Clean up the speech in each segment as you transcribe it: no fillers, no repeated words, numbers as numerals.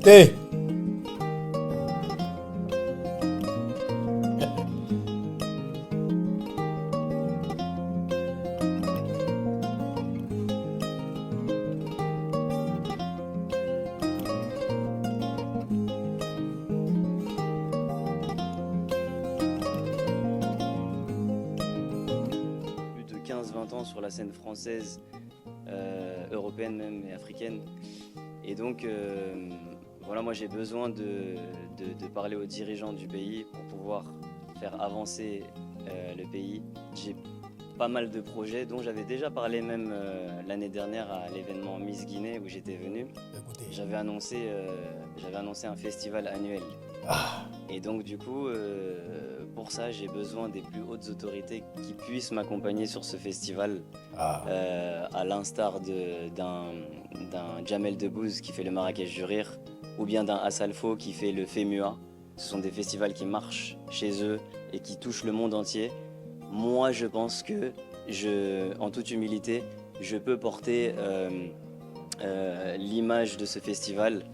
Hey. Plus de 15-20 ans sur la scène française, européenne même et africaine. Et donc, voilà, moi j'ai besoin de parler aux dirigeants du pays pour pouvoir faire avancer le pays. J'ai pas mal de projets dont j'avais déjà parlé même l'année dernière à l'événement Miss Guinée où j'étais venu. Écoutez. J'avais annoncé un festival annuel. Ah. Et donc du coup, pour ça, j'ai besoin des plus hautes autorités qui puissent m'accompagner sur ce festival, Ah. à l'instar d'un Jamel Debbouze qui fait le Marrakech du Rire, ou bien d'un Assalfo qui fait le FEMUA. Ce sont des festivals qui marchent chez eux et qui touchent le monde entier. Moi, je pense que, en toute humilité, je peux porter l'image de ce festival.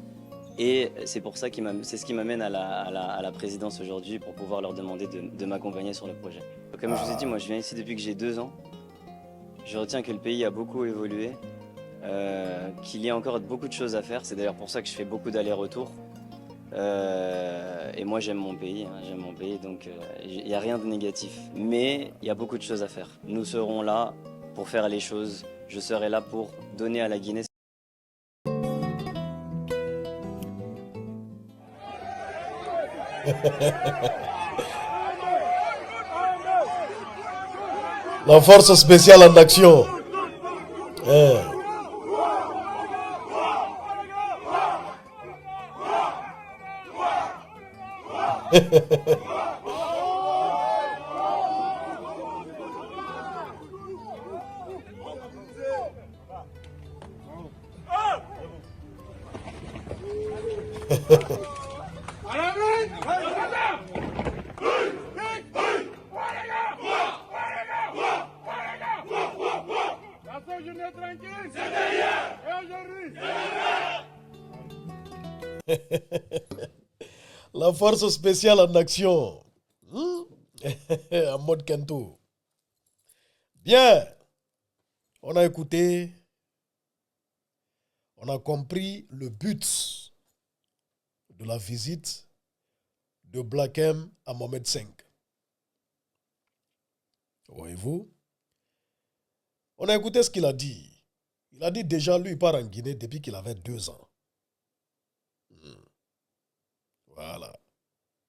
Et c'est pour ça c'est ce qui m'amène à la présidence aujourd'hui pour pouvoir leur demander de m'accompagner sur le projet. Comme je vous ai dit, moi je viens ici depuis que j'ai 2 ans. Je retiens que le pays a beaucoup évolué, qu'il y a encore beaucoup de choses à faire. C'est d'ailleurs pour ça que je fais beaucoup d'allers-retours. Et moi j'aime mon pays, donc il n'y a rien de négatif. Mais il y a beaucoup de choses à faire. Nous serons là pour faire les choses. Je serai là pour donner à la Guinée. La force spéciale en action. Hein. La force spéciale en action. En mode Kento. Bien. On a écouté. On a compris le but de la visite de Black M à Mohamed V. Voyez-vous? On a écouté ce qu'il a dit. Il a dit déjà, lui, il part en Guinée depuis qu'il avait 2 ans. Voilà.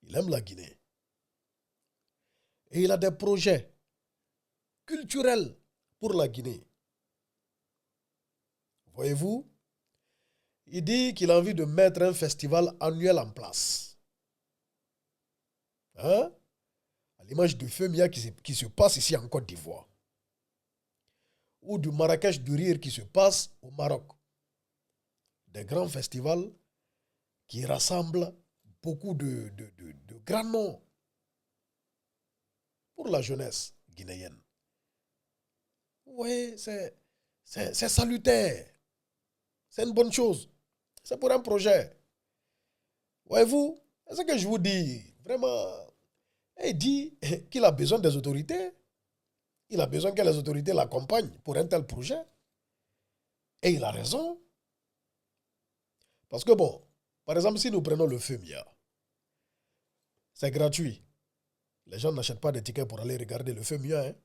Il aime la Guinée. Et il a des projets culturels pour la Guinée. Voyez-vous? Il dit qu'il a envie de mettre un festival annuel en place. Hein? À l'image du FEMIA qui se passe ici en Côte d'Ivoire. Ou du Marrakech du Rire qui se passe au Maroc. Des grands festivals qui rassemblent beaucoup de grands noms pour la jeunesse guinéenne. Oui, c'est salutaire. C'est une bonne chose. C'est pour un projet. Voyez-vous, c'est ce que je vous dis. Vraiment, il dit qu'il a besoin des autorités. Il a besoin que les autorités l'accompagnent pour un tel projet. Et il a raison. Parce que bon, par exemple, si nous prenons le FEMIA, c'est gratuit. Les gens n'achètent pas de tickets pour aller regarder le FEMIA. Hein.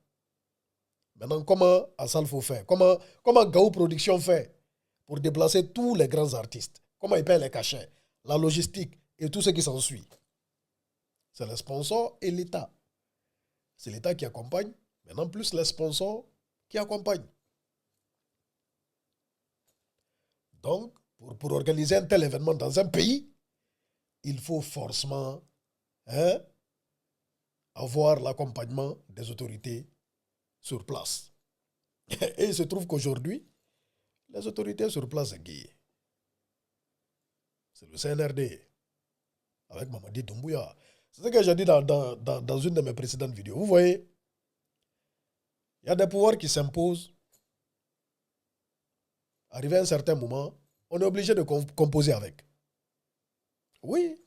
Maintenant, comment Assalfo fait? Comment Gaou Production fait pour déplacer tous les grands artistes? Comment ils paient les cachets, la logistique et tout ce qui s'ensuit? C'est les sponsors et l'État. C'est l'État qui accompagne, maintenant plus les sponsors qui accompagnent. Donc, pour organiser un tel événement dans un pays, il faut forcément avoir l'accompagnement des autorités sur place. Et il se trouve qu'aujourd'hui, les autorités sur place, c'est le CNRD, avec Mamadi Doumbouya. C'est ce que j'ai dit dans une de mes précédentes vidéos. Vous voyez, il y a des pouvoirs qui s'imposent. Arrivé à un certain moment, on est obligé de composer avec. Oui,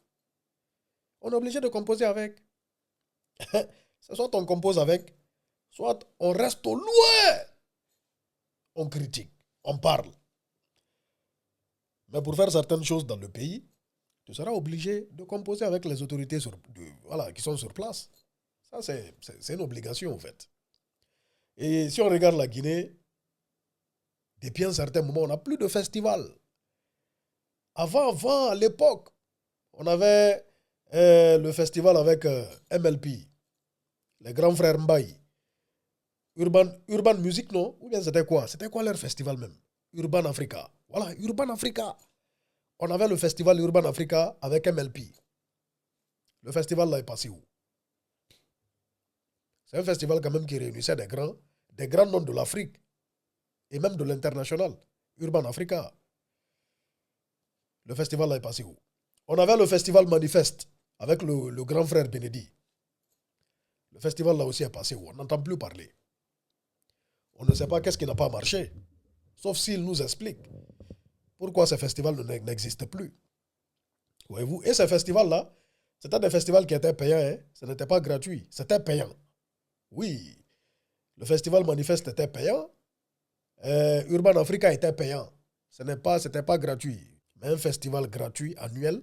on est obligé de composer avec. C'est soit on compose avec, soit on reste au loin. On critique, on parle. Mais pour faire certaines choses dans le pays, tu seras obligé de composer avec les autorités qui sont sur place. Ça, c'est une obligation, en fait. Et si on regarde la Guinée, depuis un certain moment, on n'a plus de festival. Avant, à l'époque, on avait le festival avec MLP, les grands frères Mbaye. Urban Music, non? Ou bien c'était quoi? C'était quoi leur festival même? Urban Africa. Voilà, Urban Africa. On avait le festival Urban Africa avec MLP. Le festival là est passé où? C'est un festival quand même qui réunissait des grands noms de l'Afrique et même de l'international. Urban Africa. Le festival là est passé où? On avait le festival Manifeste avec le grand frère Benedi. Le festival là aussi est passé où? On n'entend plus parler. On ne sait pas qu'est-ce qui n'a pas marché. Sauf s'il nous explique pourquoi ces festivals n'existent plus. Voyez-vous? Et ces festivals-là, c'était des festivals qui étaient payants. Hein? Ce n'était pas gratuit. C'était payant. Oui. Le festival Manifeste était payant. Urban Africa était payant. C'était pas gratuit. Mais un festival gratuit, annuel,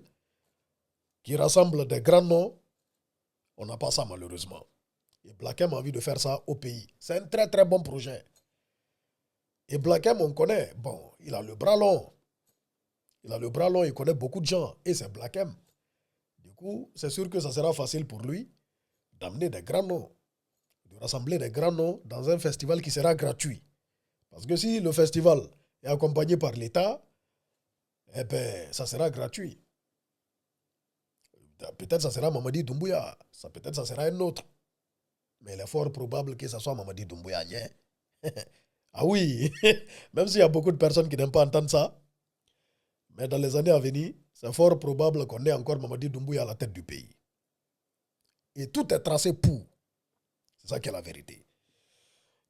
qui rassemble des grands noms, on n'a pas ça malheureusement. Et Black M a envie de faire ça au pays. C'est un très très bon projet. Et Black M, on connaît. Bon, il a le bras long. Il connaît beaucoup de gens. Et c'est Black M. Du coup, c'est sûr que ça sera facile pour lui d'amener des grands noms, de rassembler des grands noms dans un festival qui sera gratuit. Parce que si le festival est accompagné par l'État, eh bien, ça sera gratuit. Peut-être ça sera Mamadi Doumbouya. Peut-être ça sera un autre. Mais il est fort probable que ce soit Mamadi Doumbouya. Ah oui, même s'il y a beaucoup de personnes qui n'aiment pas entendre ça, mais dans les années à venir, c'est fort probable qu'on ait encore Mamadi Doumbouya à la tête du pays. Et tout est tracé pour. C'est ça qui est la vérité.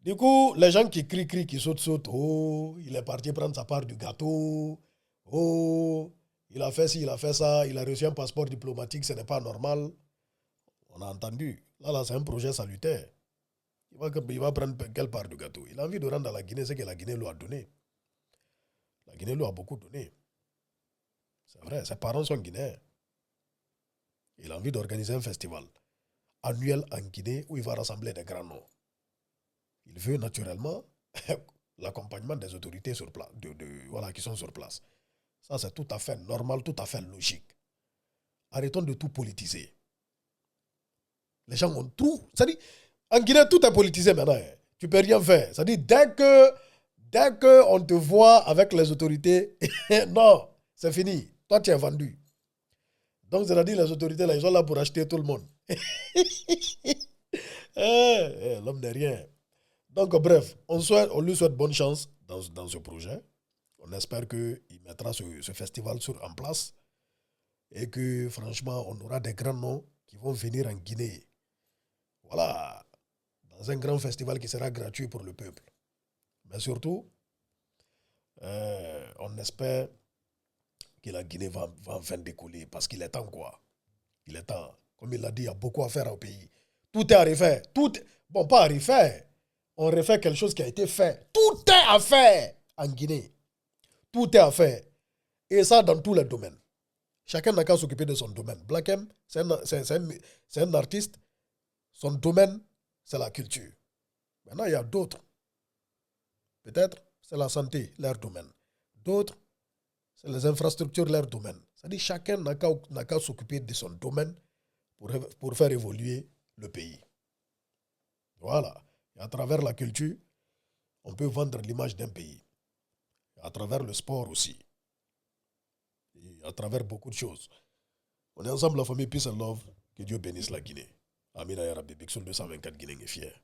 Du coup, les gens qui crient, qui sautent, oh, il est parti prendre sa part du gâteau, oh, il a fait ci, il a fait ça, il a reçu un passeport diplomatique, ce n'est pas normal. On a entendu. Là, c'est un projet salutaire. Il va prendre quelle part du gâteau? Il a envie de rendre à la Guinée ce que la Guinée lui a donné. La Guinée lui a beaucoup donné. C'est vrai, ses parents sont guinéens. Il a envie d'organiser un festival annuel en Guinée où il va rassembler des grands noms. Il veut naturellement l'accompagnement des autorités sur place, qui sont sur place. Ça, c'est tout à fait normal, tout à fait logique. Arrêtons de tout politiser. Les gens ont tout. C'est-à-dire, en Guinée, tout est politisé maintenant. Tu ne peux rien faire. C'est-à-dire, dès qu'on te voit avec les autorités, non, c'est fini. Toi, tu es vendu. Donc, c'est-à-dire, les autorités, là, ils sont là pour acheter tout le monde. L'homme n'est rien. Donc, bref, on lui souhaite bonne chance dans ce projet. On espère qu'il mettra ce festival en place et que, franchement, on aura des grands noms qui vont venir en Guinée. Voilà, dans un grand festival qui sera gratuit pour le peuple. Mais surtout, on espère que la Guinée va enfin décoller parce qu'il est temps, quoi. Il est temps. Comme il l'a dit, il y a beaucoup à faire au pays. Tout est à refaire. Bon, pas à refaire. On refait quelque chose qui a été fait. Tout est à faire en Guinée. Tout est à faire. Et ça, dans tous les domaines. Chacun n'a qu'à s'occuper de son domaine. Black M, c'est un artiste. Son domaine, c'est la culture. Maintenant, il y a d'autres. Peut-être, c'est la santé, leur domaine. D'autres, c'est les infrastructures, leur domaine. C'est-à-dire chacun n'a qu'à s'occuper de son domaine pour faire évoluer le pays. Voilà. Et à travers la culture, on peut vendre l'image d'un pays. Et à travers le sport aussi. Et à travers beaucoup de choses. On est ensemble, la famille Peace and Love. Que Dieu bénisse la Guinée. Amina ya Rabbi, Big Soul 224 Guinée est fier.